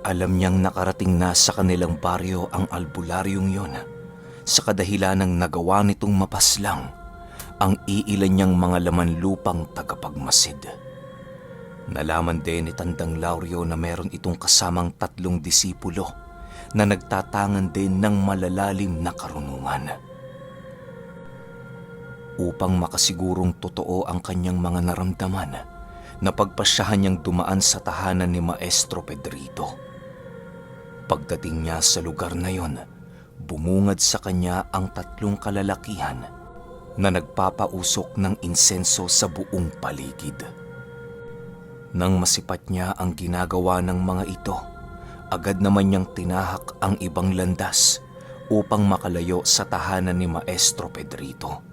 Alam niyang nakarating na sa kanilang baryo ang albularyong yon sa kadahilanang nagawa nitong mapaslang ang iilan niyang mga laman lupang tagapagmasid. Nalaman din ni Tandang Lauryo na meron itong kasamang 3 disipulo na nagtatangan din ng malalalim na karunungan. Upang makasigurong totoo ang kanyang mga naramdaman, napagpasyahan niyang dumaan sa tahanan ni Maestro Pedrito. Pagdating niya sa lugar na yon, bumungad sa kanya ang 3 kalalakihan na nagpapausok ng insenso sa buong paligid. Nang masipat niya ang ginagawa ng mga ito, agad naman niyang tinahak ang ibang landas upang makalayo sa tahanan ni Maestro Pedrito.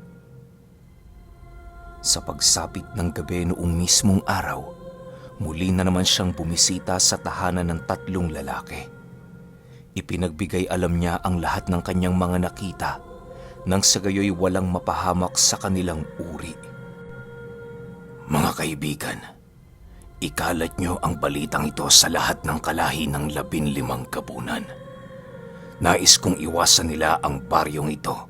Sa pagsapit ng gabi noong mismong araw, muli na naman siyang bumisita sa tahanan ng 3 lalaki. Ipinagbigay alam niya ang lahat ng kanyang mga nakita nang sa gayoy walang mapahamak sa kanilang uri. Mga kaibigan, ikalat niyo ang balitang ito sa lahat ng kalahi ng 15 kapunan. Nais kong iwasan nila ang baryong ito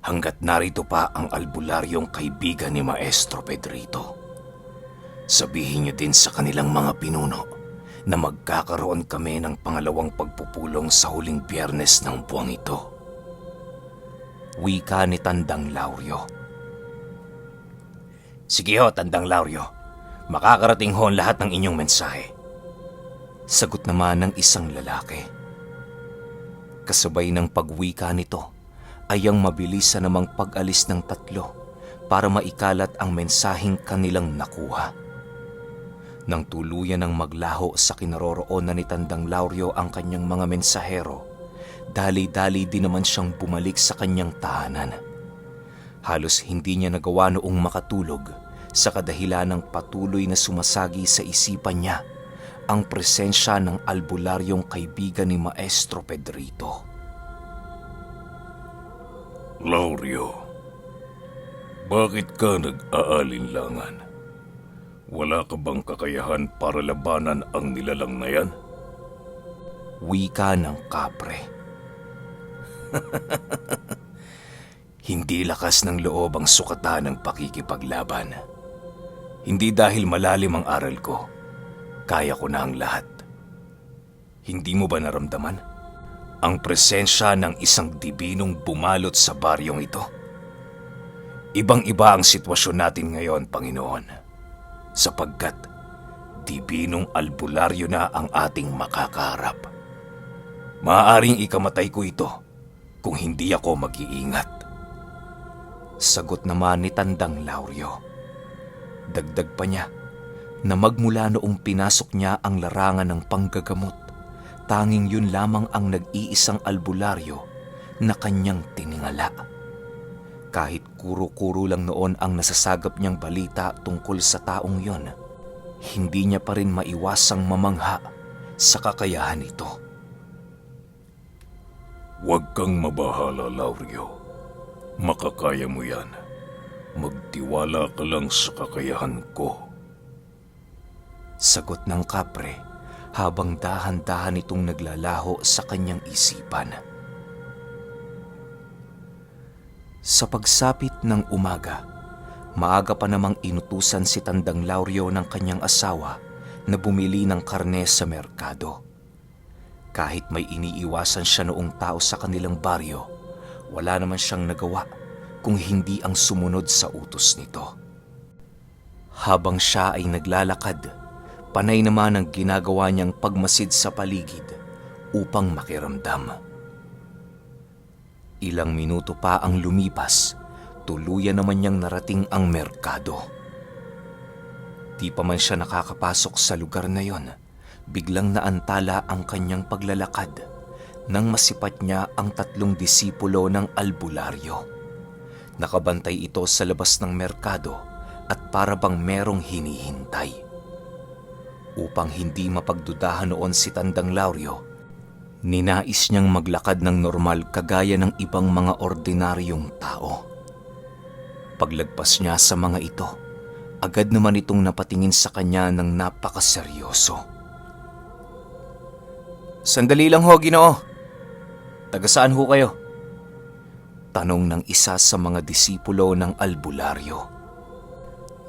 hanggat narito pa ang albularyong kaibigan ni Maestro Pedrito. Sabihin niyo din sa kanilang mga pinuno na magkakaroon kami ng pangalawang pagpupulong sa huling Biyernes ng buwang ito. Wika ni Tandang Lauryo. Sige ho, Tandang Lauryo. Makakarating ho ang lahat ng inyong mensahe. Sagot naman ng isang lalaki. Kasabay ng pagwika nito ay ang mabilis na namang pag-alis ng 3 para maikalat ang mensaheng kanilang nakuha. Nang tuluyan ng maglaho sa kinaroroonan ni Tandang Lauryo ang kanyang mga mensahero, dali-dali din naman siyang bumalik sa kanyang tahanan. Halos hindi niya nagawa noong makatulog sa kadahilan ng patuloy na sumasagi sa isipan niya ang presensya ng albularyong kaibigan ni Maestro Pedrito. Lauryo, bakit ka nag-aalinlangan? Wala ka bang kakayahan para labanan ang nilalang na yan? Wika ng kapre. Hindi lakas ng loob ang sukatan ng pakikipaglaban. Hindi dahil malalim ang aral ko, kaya ko na ang lahat. Hindi mo ba naramdaman ang presensya ng isang dibinong bumalot sa baryong ito? Ibang-iba ang sitwasyon natin ngayon, Panginoon, sapagkat dibinong albularyo na ang ating makakaharap. Maaaring ikamatay ko ito kung hindi ako mag-iingat. Sagot naman ni Tandang Lauryo. Dagdag pa niya na magmula noong pinasok niya ang larangan ng panggagamot, tanging yun lamang ang nag-iisang albularyo na kanyang tiningala. Kahit kuro-kuro lang noon ang nasasagap niyang balita tungkol sa taong yon, hindi niya pa rin maiwasang mamangha sa kakayahan nito. Huwag kang mabahala, Lauryo. Makakaya mo yan. Magtiwala ka lang sa kakayahan ko. Sagot ng kapre habang dahan-dahan itong naglalaho sa kanyang isipan. Sa pagsapit ng umaga, maaga pa namang inutusan si Tandang Lauryo ng kanyang asawa na bumili ng karne sa merkado. Kahit may iniiwasan siya noong tao sa kanilang baryo, wala naman siyang nagawa kung hindi ang sumunod sa utos nito. Habang siya ay naglalakad, panay naman ang ginagawa niyang pagmasid sa paligid upang makiramdam. Ilang minuto pa ang lumipas, tuluyan naman niyang narating ang merkado. Di pa man siya nakakapasok sa lugar na yon, biglang naantala ang kanyang paglalakad nang masipat niya ang 3 disipulo ng albularyo. Nakabantay ito sa labas ng merkado at para bang merong hinihintay. Upang hindi mapagdudahan noon si Tandang Lauryo, ninais niyang maglakad ng normal kagaya ng ibang mga ordinaryong tao. Paglagpas niya sa mga ito, agad naman itong napatingin sa kanya ng napakaseryoso. Sandali lang ho, Ginoo. Taga saan ho kayo? Tanong ng isa sa mga disipulo ng albularyo.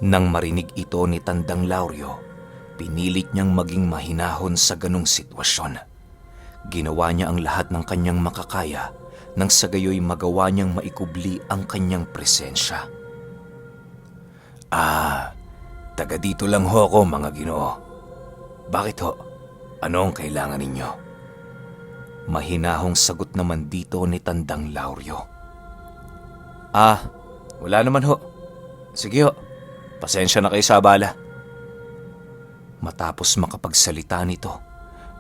Nang marinig ito ni Tandang Lauryo, pinilit niyang maging mahinahon sa ganong sitwasyon. Ginawa niya ang lahat ng kanyang makakaya nang sa gayoy magawa niyang maikubli ang kanyang presensya. Taga dito lang ho ako, mga Ginoo. Bakit ho? Ano ang kailangan ninyo? Mahinahong sagot naman dito ni Tandang Lauryo. Wala naman ho. Sige ho, pasensya na kayo sa abala. Matapos makapagsalita nito,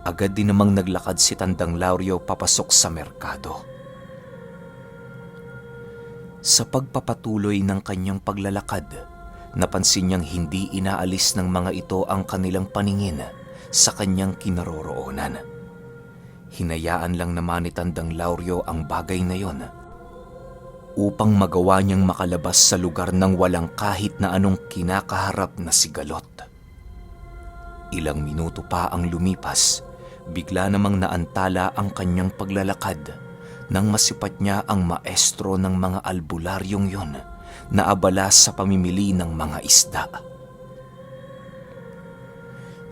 agad din namang naglakad si Tandang Lauryo papasok sa merkado. Sa pagpapatuloy ng kanyang paglalakad, napansin niyang hindi inaalis ng mga ito ang kanilang paningin sa kanyang kinaroroonan. Hinayaan lang naman ni Tandang Lauryo ang bagay na yon upang magawa niyang makalabas sa lugar ng walang kahit na anong kinakaharap na sigalot. Ilang minuto pa ang lumipas, bigla namang naantala ang kanyang paglalakad nang masipat niya ang maestro ng mga albularyong yon na abala sa pamimili ng mga isda.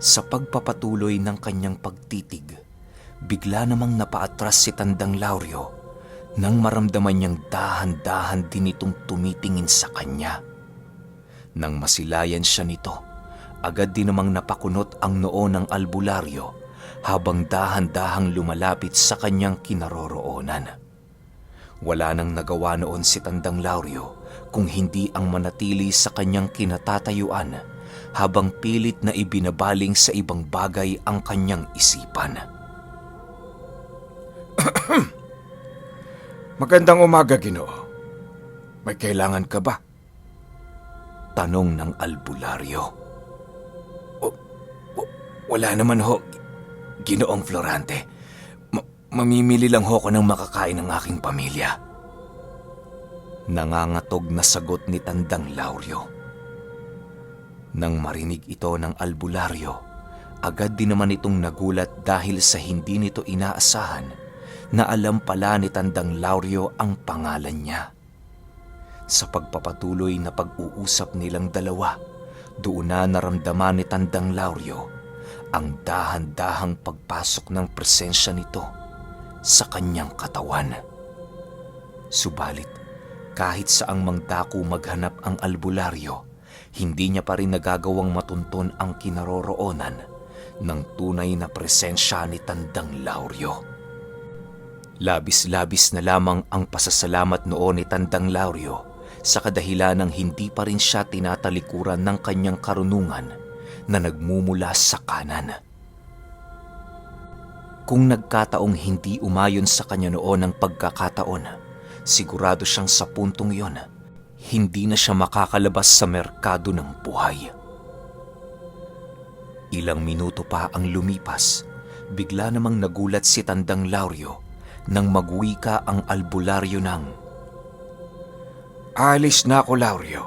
Sa pagpapatuloy ng kanyang pagtitig, bigla namang napaatras si Tandang Lauryo nang maramdaman niyang dahan-dahan din itong tumitingin sa kanya. Nang masilayan siya nito, agad din namang napakunot ang noo ng albularyo habang dahan-dahang lumalapit sa kanyang kinaroroonan. Wala nang nagawa noon si Tandang Lauryo kung hindi ang manatili sa kanyang kinatatayuan habang pilit na ibinabaling sa ibang bagay ang kanyang isipan. Magandang umaga, Ginoo. May kailangan ka ba? Tanong ng albularyo. Wala naman ho, Ginoong Florante. Mamimili lang ho ko ng makakain ng aking pamilya. Nangangatog na sagot ni Tandang Lauryo. Nang marinig ito ng albularyo, agad din naman itong nagulat dahil sa hindi nito inaasahan na alam pala ni Tandang Lauryo ang pangalan niya. Sa pagpapatuloy na pag-uusap nilang dalawa, doon na naramdaman ni Tandang Lauryo ang dahan-dahang pagpasok ng presensya nito sa kanyang katawan. Subalit, kahit saang mangdako maghanap ang albularyo, hindi niya pa rin nagagawang matunton ang kinaroroonan ng tunay na presensya ni Tandang Lauryo. Labis-labis na lamang ang pasasalamat noon ni Tandang Lauryo sa kadahilan ng hindi pa rin siya tinatalikuran ng kanyang karunungan na nagmumula sa kanan. Kung nagkataong hindi umayon sa kanya noon ang pagkakataon, sigurado siyang sa puntong yon, hindi na siya makakalabas sa merkado ng buhay. Ilang minuto pa ang lumipas, bigla namang nagulat si Tandang Lauryo nang magwika ang albularyo ng, Alis na ako, Lauryo.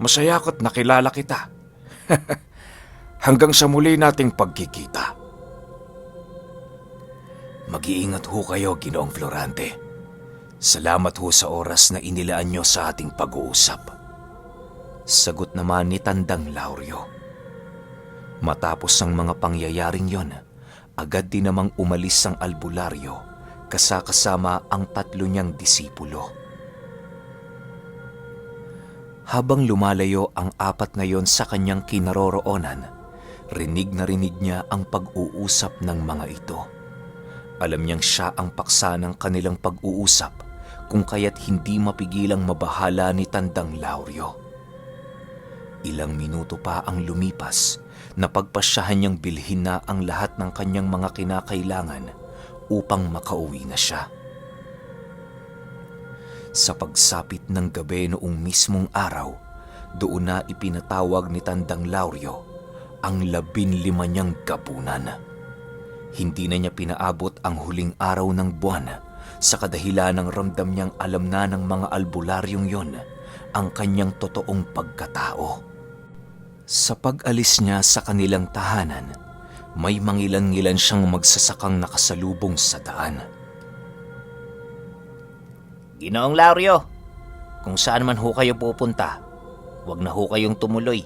Masaya ko't nakilala kita. Hanggang sa muli nating pagkikita. Mag-iingat ho kayo, Ginoong Florante. Salamat ho sa oras na inilaan nyo sa ating pag-uusap. Sagot naman ni Tandang Lauryo. Matapos ang mga pangyayaring yon, agad din namang umalis ang albularyo kasama ang 3 niyang disipulo. Habang lumalayo ang 4 ngayon sa kanyang kinaroroonan, rinig na rinig niya ang pag-uusap ng mga ito. Alam niyang siya ang paksa ng kanilang pag-uusap, kung kaya't hindi mapigilang mabahala ni Tandang Lauryo. Ilang minuto pa ang lumipas, napagpasyahan niyang bilhin na ang lahat ng kanyang mga kinakailangan upang makauwi na siya. Sa pagsapit ng gabi noong mismong araw, doon na ipinatawag ni Tandang Lauryo ang 15 niyang gabunan. Hindi na niya pinaabot ang huling araw ng buwan sa kadahilan ng ramdam niyang alam na ng mga albularyong yon ang kanyang totoong pagkatao. Sa pag-alis niya sa kanilang tahanan, may mangilan-ngilan siyang magsasakang nakasalubong sa daan. Ginoong Lauryo, kung saan man ho kayo pupunta, huwag na ho kayong tumuloy.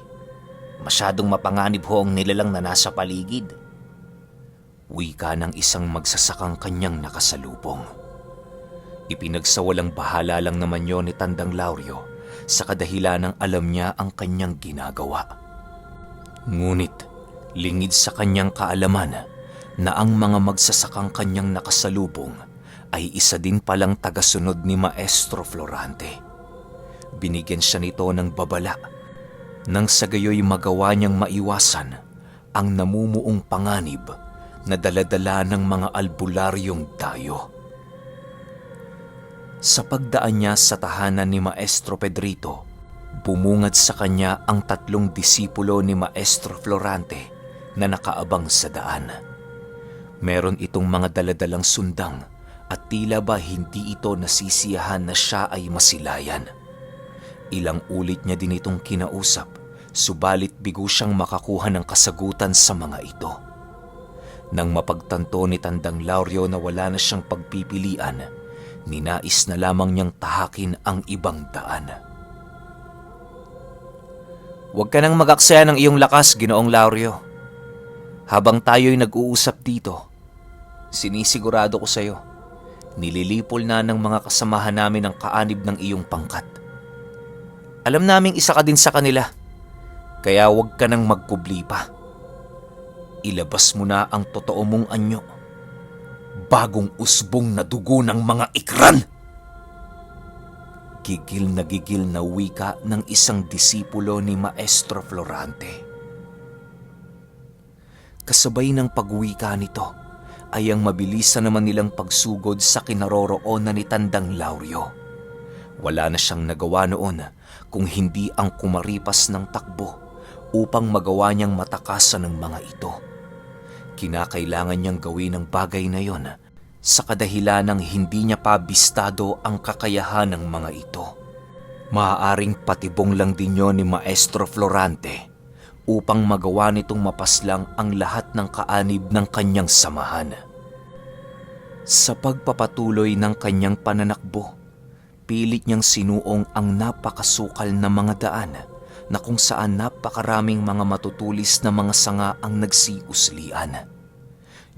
Masyadong mapanganib ho ang nilalang na nasa paligid. Wika ng isang magsasakang kanyang nakasalubong. Ipinagsawalang bahala lang naman yon ni Tandang Lauryo sa kadahilanang alam niya ang kanyang ginagawa. Ngunit lingid sa kanyang kaalaman na ang mga magsasakang kanyang nakasalubong ay isa din palang tagasunod ni Maestro Florante. Binigyan siya nito ng babala nang sa gayoy magawa niyang maiwasan ang namumuong panganib na daladala ng mga albularyong dayo. Sa pagdaan niya sa tahanan ni Maestro Pedrito, bumungad sa kanya ang 3 disipulo ni Maestro Florante na nakaabang sa daan. Meron itong mga daladalang sundang at tila ba hindi ito nasisiyahan na siya ay masilayan. Ilang ulit niya din itong kinausap, subalit bigo siyang makakuha ng kasagutan sa mga ito. Nang mapagtanto ni Tandang Lauryo na wala na siyang pagpipilian, ninais na lamang niyang tahakin ang ibang daan. Huwag ka nang mag-aksaya ng iyong lakas, Ginoong Lauryo. Habang tayo'y nag-uusap dito, sinisigurado ko sa'yo, nililipol na ng mga kasamahan namin ang kaanib ng iyong pangkat. Alam naming isa ka din sa kanila, kaya huwag ka nang magkubli pa. Ilabas mo na ang totoo mong anyo, bagong usbong na dugo ng mga ikran. Gigil na wika ng isang disipulo ni Maestro Florante. Kasabay ng pagwika nito ay ang mabilisan naman nilang pagsugod sa kinaroroonan ni Tandang Lauryo. Wala na siyang nagawa noon kung hindi ang kumaripas ng takbo upang magawa niyang matakasan ng mga ito. Kinakailangan niyang gawin ang bagay na yon sa kadahilanang hindi niya pa bistado ang kakayahan ng mga ito. Maaaring patibong lang din yon ni Maestro Florante upang magawa nitong mapaslang ang lahat ng kaanib ng kanyang samahan. Sa pagpapatuloy ng kanyang pananakbo, pilit niyang sinuong ang napakasukal na mga daan na kung saan napakaraming mga matutulis na mga sanga ang nagsiuslian.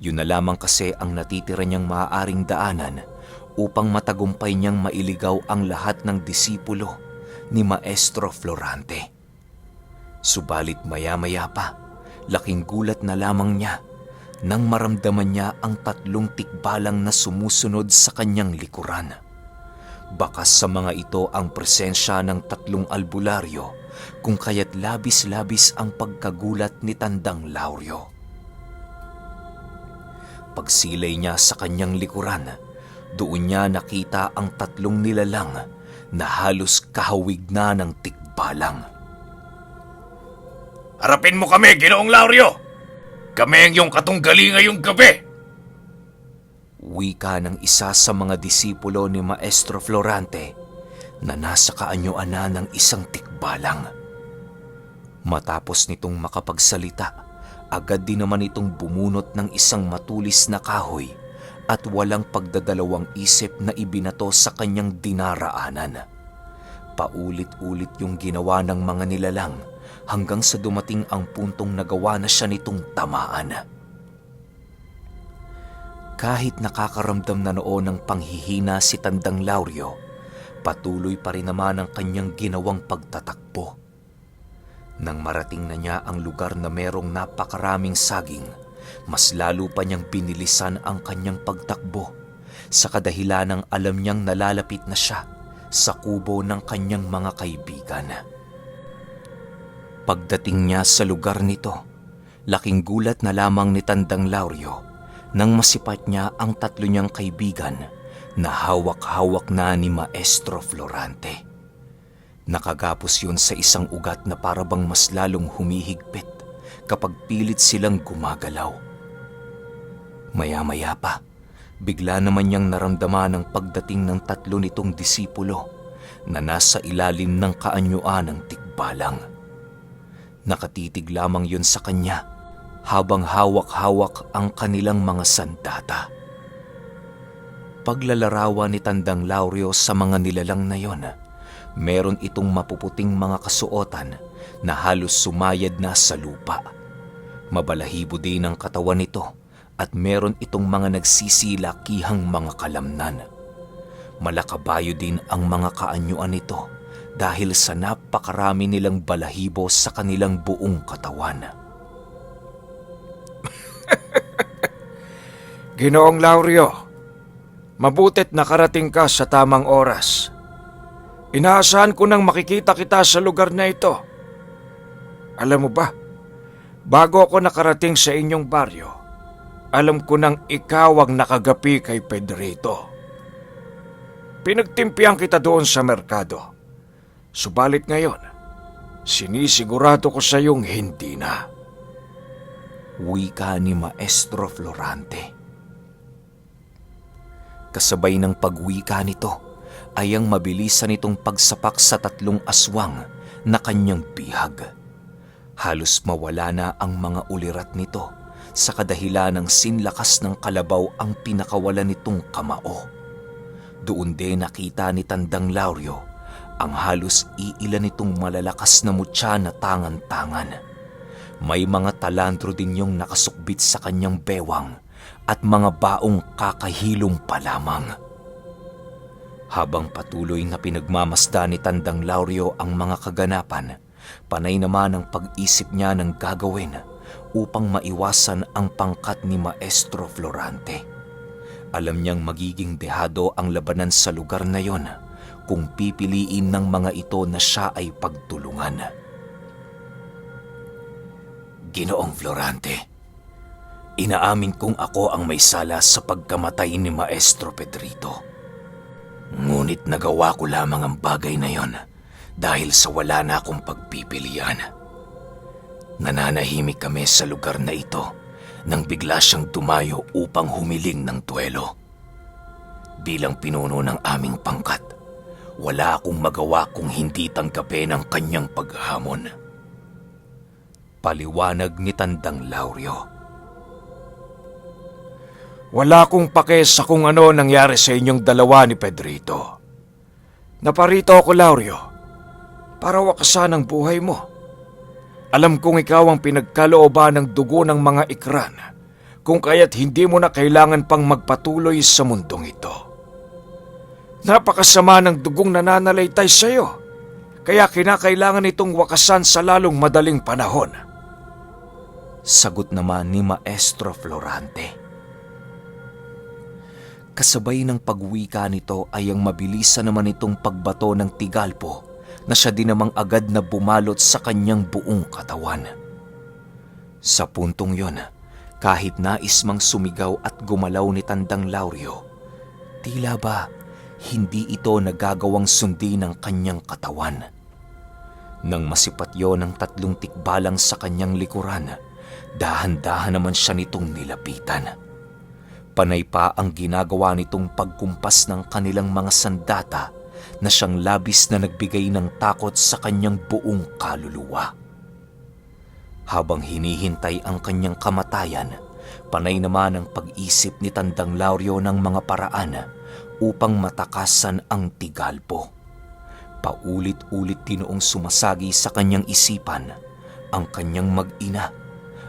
Yun na lamang kasi ang natitira niyang maaaring daanan upang matagumpay niyang mailigaw ang lahat ng disipulo ni Maestro Florante. Subalit maya-maya pa, laking gulat na lamang niya nang maramdaman niya ang 3 tikbalang na sumusunod sa kanyang likuran. Bakas sa mga ito ang presensya ng 3 albularyo, kung kaya't labis-labis ang pagkagulat ni Tandang Lauryo. Pagsilay niya sa kanyang likuran, doon niya nakita ang 3 nilalang na halos kahawig na ng tikbalang. Harapin mo kami, Ginoong Lauryo! Kami ang iyong katunggali ngayong gabi! Wika ng isa sa mga disipulo ni Maestro Florante na nasa kaanyuan na ng isang tikbalang. Matapos nitong makapagsalita, agad din naman itong bumunot ng isang matulis na kahoy at walang pagdadalawang isip na ibinato sa kanyang dinaraanan. Paulit-ulit yung ginawa ng mga nilalang hanggang sa dumating ang puntong nagawa na siya nitong tamaan. Kahit nakakaramdam na noon ng panghihina si Tandang Lauryo, patuloy pa rin naman ang kanyang ginawang pagtatakbo. Nang marating na niya ang lugar na merong napakaraming saging, mas lalo pa niyang binilisan ang kanyang pagtakbo sa kadahilanang alam niyang nalalapit na siya sa kubo ng kanyang mga kaibigan. Pagdating niya sa lugar nito, laking gulat na lamang ni Tandang Lauryo nang masipat niya ang 3 niyang kaibigan na hawak-hawak na ni Maestro Florante. Nakagapos yun sa isang ugat na parabang mas lalong humihigpit kapag pilit silang gumagalaw. Maya-maya pa, bigla naman niyang naramdaman ang pagdating ng 3 nitong disipulo na nasa ilalim ng kaanyuan ng tikbalang. Nakatitig lamang yun sa kanya habang hawak-hawak ang kanilang mga sandata. Paglalarawan ni Tandang Lauryo sa mga nilalang na yon, meron itong mapuputing mga kasuotan na halos sumayad na sa lupa. Mabalahibo din ang katawan nito at meron itong mga nagsisilakihang mga kalamnan. Malakabayo din ang mga kaanyuan nito dahil sa napakarami nilang balahibo sa kanilang buong katawan. Ginoong Lauryo, mabutit nakarating ka sa tamang oras. Inaasahan ko nang makikita kita sa lugar na ito. Alam mo ba, bago ako nakarating sa inyong baryo, alam ko nang ikaw ang nakagapi kay Pedrito. Pinagtimpihan kita doon sa merkado. Subalit ngayon, sinisigurado ko sa iyong hindi na. Wika ni Maestro Florante. Kasabay ng pagwika nito ay ang mabilisan nitong pagsapak sa 3 aswang na kanyang bihag. Halos mawala na ang mga ulirat nito sa kadahilan ng sinlakas ng kalabaw ang pinakawalan nitong kamao. Doon din nakita ni Tandang Lauryo ang halos iilan nitong malalakas na mutya na tangan-tangan. May mga talandro din yung nakasukbit sa kanyang bewang at mga baong kakahilom pa lamang. Habang patuloy na pinagmamasdan ni Tandang Lauryo ang mga kaganapan, panay naman ang pag-isip niya ng gagawin upang maiwasan ang pangkat ni Maestro Florante. Alam niyang magiging dehado ang labanan sa lugar na yon kung pipiliin ng mga ito na siya ay pagtulungan. Ginoong Florante, inaamin kong ako ang may sala sa pagkamatay ni Maestro Pedrito. Ngunit nagawa ko lamang ang bagay na yon dahil sa wala na akong pagpipilian. Nananahimik kami sa lugar na ito nang bigla siyang dumayo upang humiling ng tuwelo. Bilang pinuno ng aming pangkat, wala akong magawa kung hindi tanggapin ang kanyang paghamon. Paliwanag ni Tandang Lauryo. Wala akong pake sa kung ano nangyari sa inyong dalawa ni Pedrito. Naparito ako, Lauryo, para wakasan ang buhay mo. Alam kong ikaw ang pinagkalooban ng dugo ng mga ikran, kung kaya't hindi mo na kailangan pang magpatuloy sa mundong ito. Napakasama ng dugong nananalaytay sa iyo, kaya kinakailangan itong wakasan sa lalong madaling panahon. Sagot naman ni Maestro Florante. Kasabay ng pagwika nito ay ang mabilisan naman itong pagbato ng tigalpo na siya din namang agad na bumalot sa kanyang buong katawan. Sa puntong yon, kahit nais mang sumigaw at gumalaw ni Tandang Lauryo, tila ba hindi ito nagagawang sundin ng kanyang katawan. Nang masipat yon ng 3 tikbalang sa kanyang likuran, dahan-dahan naman siya nitong nilapitan. Panay pa ang ginagawa nitong pagkumpas ng kanilang mga sandata na siyang labis na nagbigay ng takot sa kanyang buong kaluluwa. Habang hinihintay ang kanyang kamatayan, panay naman ang pag-isip ni Tandang Lauryo ng mga paraan upang matakasan ang tigalpo. Paulit-ulit din noong sumasagi sa kanyang isipan ang kanyang mag-ina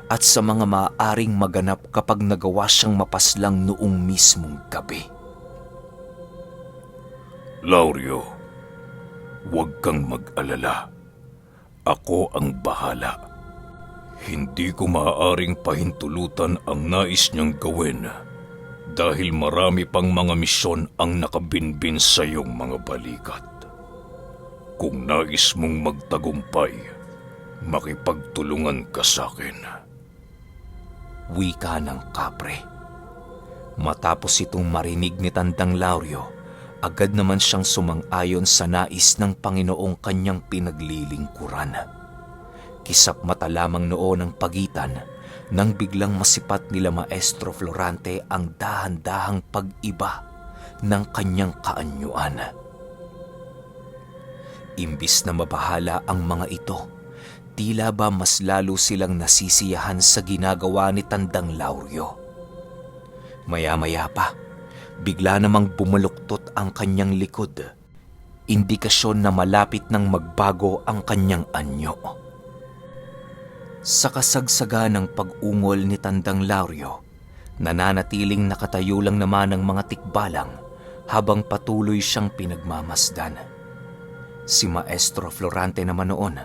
at sa mga maaaring maganap kapag nagawa siyang mapaslang noong mismong gabi. Lauryo, huwag kang mag-alala. Ako ang bahala. Hindi ko maaaring pahintulutan ang nais niyang gawin dahil marami pang mga misyon ang nakabinbin sa iyong mga balikat. Kung nais mong magtagumpay, makipagtulungan ka sa akin. Wika ng kapre. Matapos itong marinig ni Tandang Lauryo, agad naman siyang sumang-ayon sa nais ng Panginoong kanyang pinaglilingkuran. Kisap mata lamang noon ang pagitan nang biglang masipat nila Maestro Florante ang dahan-dahang pag-iba ng kanyang kaanyuan. Imbis na mabahala ang mga ito, Tila ba mas lalo silang nasisiyahan sa ginagawa ni Tandang Lauryo. Maya-maya pa, bigla namang bumaluktot ang kanyang likod. Indikasyon na malapit nang magbago ang kanyang anyo. Sa kasagsaga ng pag-ungol ni Tandang Lauryo, nananatiling nakatayo lang naman ang mga tikbalang habang patuloy siyang pinagmamasdan. Si Maestro Florante naman noon,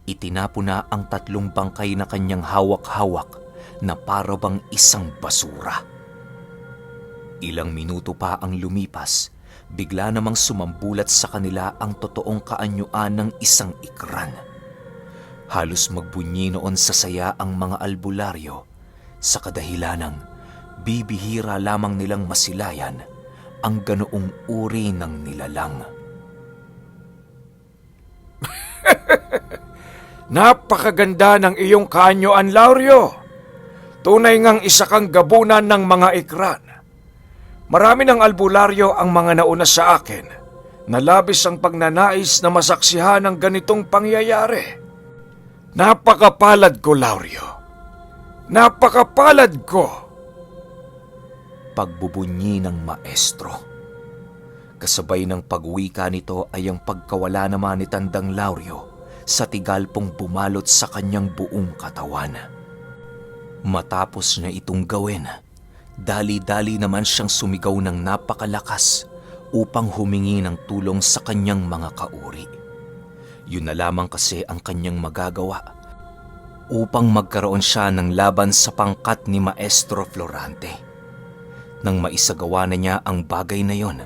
itinapo na ang 3 bangkay na kanyang hawak-hawak na para bang isang basura. Ilang minuto pa ang lumipas, bigla namang sumambulat sa kanila ang totoong kaanyuan ng isang ikran. Halos magbunyi noon sa saya ang mga albularyo sa kadahilanang bibihira lamang nilang masilayan ang ganoong uri ng nilalang. Napakaganda ng iyong kaanyuan, Lauryo. Tunay ngang isa kang gabunan ng mga ikran. Marami ng albularyo ang mga nauna sa akin na labis ang pagnanais na masaksihan ng ganitong pangyayari. Napakapalad ko, Lauryo. Napakapalad ko. Pagbubunyi ng maestro. Kasabay ng pagwika nito ay ang pagkawala naman ni Tandang Lauryo sa tigalpong bumalot sa kanyang buong katawan. Matapos na itong gawin, dali-dali naman siyang sumigaw ng napakalakas upang humingi ng tulong sa kanyang mga kauri. Yun na lamang kasi ang kanyang magagawa upang magkaroon siya ng laban sa pangkat ni Maestro Florante. Nang maisagawa na niya ang bagay na yon,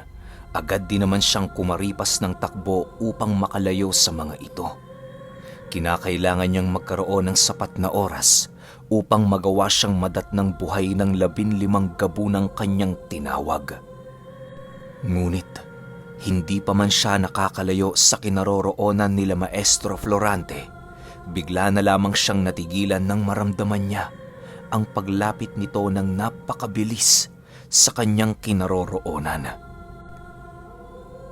agad din naman siyang kumaripas ng takbo upang makalayo sa mga ito. Kinakailangan niyang magkaroon ng sapat na oras upang magawa siyang madatnang buhay ng 15 gabunang kanyang tinawag. Ngunit, hindi pa man siya nakakalayo sa kinaroroonan nila Maestro Florante, bigla na lamang siyang natigilan nang maramdaman niya ang paglapit nito ng napakabilis sa kanyang kinaroroonan.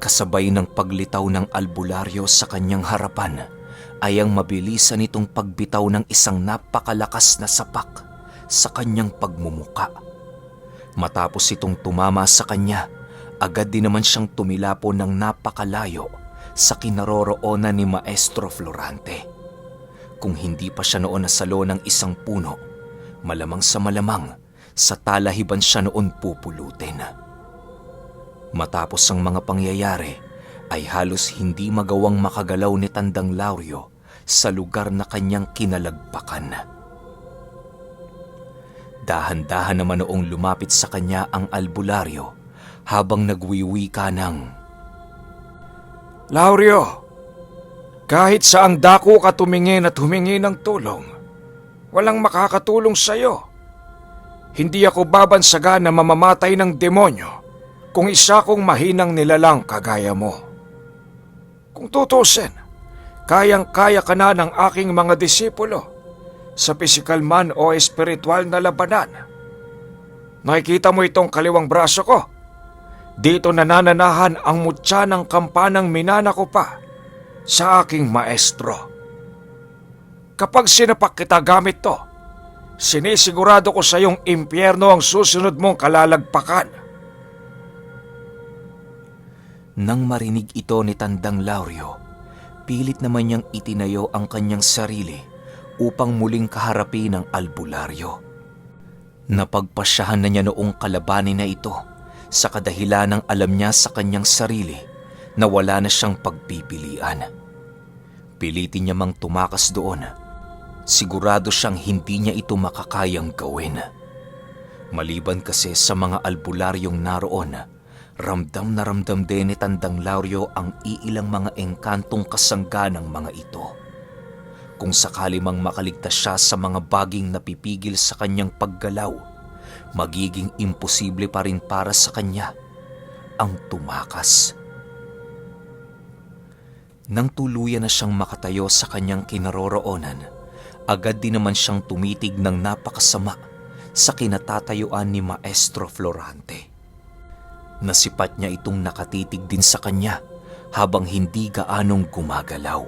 Kasabay ng paglitaw ng albularyo sa kanyang harapan, ay ang mabilisan nitong pagbitaw ng isang napakalakas na sapak sa kanyang pagmumuka. Matapos itong tumama sa kanya, agad din naman siyang tumilapo ng napakalayo sa kinaroroonan ni Maestro Florante. Kung hindi pa siya noon nasalo ng isang puno, malamang sa malamang sa talahiban siya noon pupulutin. Matapos ang mga pangyayari, ay halos hindi magawang makagalaw ni Tandang Lauryo sa lugar na kanyang kinalagpakan. Dahan-dahan naman noong lumapit sa kanya ang albularyo habang nagwiwika ng, Lauryo, kahit saang dako ka tumingin at humingi ng tulong, walang makakatulong sa'yo. Hindi ako babansaga na mamamatay ng demonyo kung isa kong mahinang nilalang kagaya mo. Kung tutusin, kayang-kaya ka na ng aking mga disipulo sa pisikal man o espiritual na labanan. Nakikita mo itong kaliwang braso ko? Dito nanananahan ang mutya ng kampanang minana ko pa sa aking maestro. Kapag sinapak kita gamit to, sinisigurado ko sa iyong impyerno ang susunod mong kalalagpakan. Nang marinig ito ni Tandang Lauryo, pilit naman niyang itinayo ang kanyang sarili upang muling kaharapin ang albularyo. Napagpasyahan na niya noong kalabanin na ito sa kadahilan ng alam niya sa kanyang sarili na wala na siyang pagpipilian. Pilitin niya mang tumakas doon. Sigurado siyang hindi niya ito makakayang gawin. Maliban kasi sa mga albularyong naroon, ramdam na ramdam din ni Tandang Lauryo ang iilang mga engkantong kasangga ng mga ito. Kung sakali mang makaligtas siya sa mga baging napipigil sa kanyang paggalaw, magiging imposible pa rin para sa kanya ang tumakas. Nang tuluyan na siyang makatayo sa kanyang kinaroroonan, agad din naman siyang tumitig ng napakasama sa kinatatayuan ni Maestro Florante. Nasipat niya itong nakatitig din sa kanya habang hindi gaanong gumagalaw.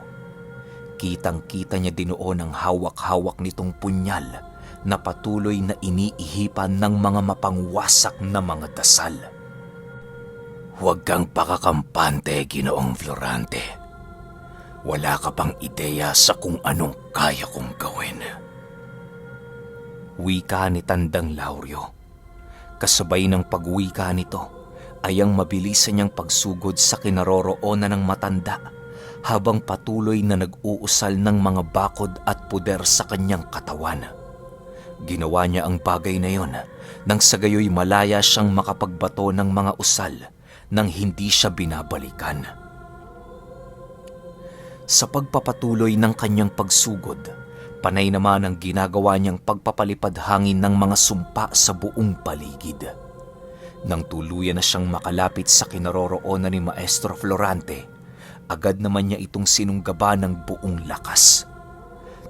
Kitang-kita niya dinoon ang hawak-hawak nitong punyal na patuloy na iniihipan ng mga mapangwasak na mga dasal. Huwag kang pakakampante, Ginoong Florante. Wala ka pang ideya sa kung anong kaya kong gawin. Wika ni Tandang Lauryo. Kasabay ng pagwika nito ay ang mabilisan niyang pagsugod sa kinaroroonan ng matanda habang patuloy na nag-uusal ng mga bakod at puder sa kanyang katawan. Ginawa niya ang bagay na yon nang sa gayoy malaya siyang makapagbato ng mga usal nang hindi siya binabalikan. Sa pagpapatuloy ng kanyang pagsugod, panay naman ang ginagawa niyang pagpapalipad hangin ng mga sumpa sa buong paligid. Nang tuluyan na siyang makalapit sa kinaroroonan ni Maestro Florante, agad naman niya itong sinunggaba ng buong lakas.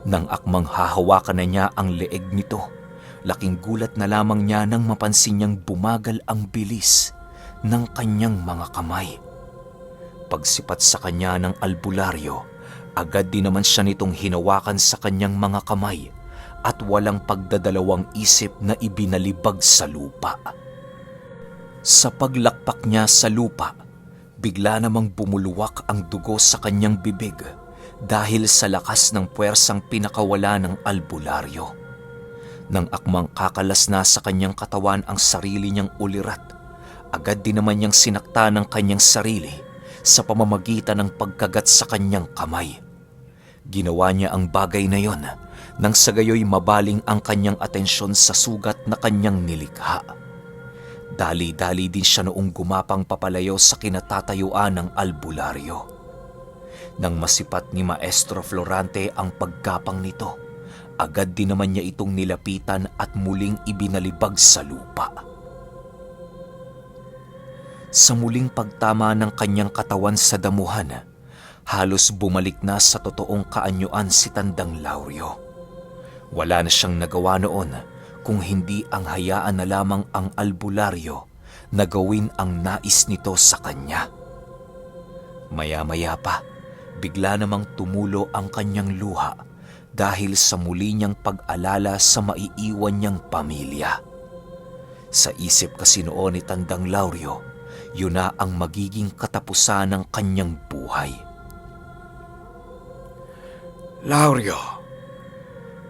Nang akmang hahawakan na niya ang leeg nito, laking gulat na lamang niya nang mapansin niyang bumagal ang bilis ng kanyang mga kamay. Pagsipat sa kanya ng albularyo, agad din naman siya nitong hinawakan sa kanyang mga kamay at walang pagdadalawang isip na ibinalibag sa lupa. Sa paglakpak niya sa lupa, bigla namang bumuluwak ang dugo sa kanyang bibig dahil sa lakas ng puwersang pinakawala ng albularyo. Nang akmang kakalas na sa kanyang katawan ang sarili niyang ulirat, agad din naman niyang sinakta ng kanyang sarili sa pamamagitan ng pagkagat sa kanyang kamay. Ginawa niya ang bagay na yon nang sa gayoy mabaling ang kanyang atensyon sa sugat na kanyang nilikha. Dali-dali din siya noong gumapang papalayo sa kinatatayuan ng albularyo. Nang masipat ni Maestro Florante ang pagkapang nito, agad din naman niya itong nilapitan at muling ibinalibag sa lupa. Sa muling pagtama ng kanyang katawan sa damuhan, halos bumalik na sa totoong kaanyuan si Tandang Lauryo. Wala na siyang nagawa noon kung hindi ang hayaan na lamang ang albularyo na gawin ang nais nito sa kanya. Maya-maya pa, bigla namang tumulo ang kanyang luha dahil sa muli niyang pag-alala sa maiiwan niyang pamilya. Sa isip kasi noon ni Tandang Lauryo, yun na ang magiging katapusan ng kanyang buhay. Lauryo,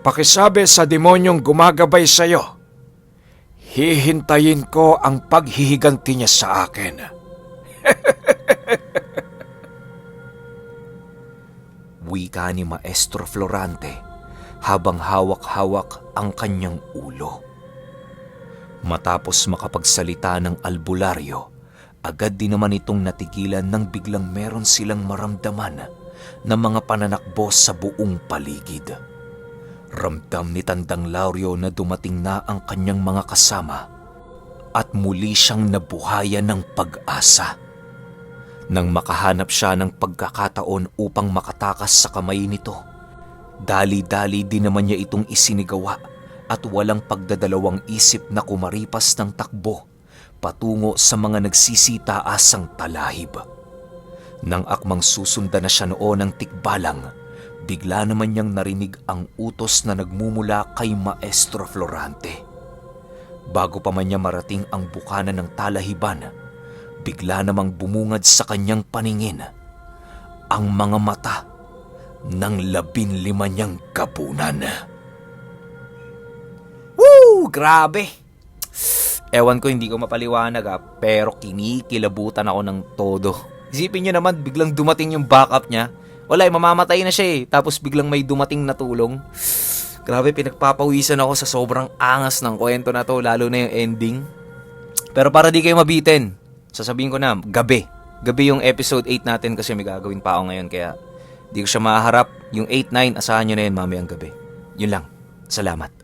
pakisabi sa demonyong gumagabay sa iyo. Hihintayin ko ang paghihiganti niya sa akin. Wika ni Maestro Florante habang hawak-hawak ang kanyang ulo. Matapos makapagsalita ng albularyo, agad din naman itong natigilan nang biglang meron silang maramdaman na mga pananakbo sa buong paligid. Ramdam ni Tandang Lauryo na dumating na ang kanyang mga kasama at muli siyang nabuhayan ng pag-asa. Nang makahanap siya ng pagkakataon upang makatakas sa kamay nito, dali-dali din naman niya itong isinigawa at walang pagdadalawang isip na kumaripas ng takbo patungo sa mga nagsisitaasang talahib. Nang akmang susundan na siya noon ng tikbalang, bigla naman niyang narinig ang utos na nagmumula kay Maestro Florante. Bago pa man niya marating ang bukana ng talahiban, bigla namang bumungad sa kanyang paningin ang mga mata ng 15 niyang kapunan. Woo! Grabe! Ewan ko, hindi ko mapaliwanag pero kinikilabutan ako ng todo. Isipin niyo naman, biglang dumating yung backup niya. Wala, mamamatay na siya tapos biglang may dumating na tulong. Grabe, pinagpapawisan ako sa sobrang angas ng kwento na to, lalo na yung ending. Pero para di kayo mabitin, sasabihin ko na, gabi. Gabi yung episode 8 natin kasi may gagawin pa ako ngayon, kaya di ko siya maharap. Yung 8-9, asahan nyo na yun mamayang gabi. Yun lang. Salamat.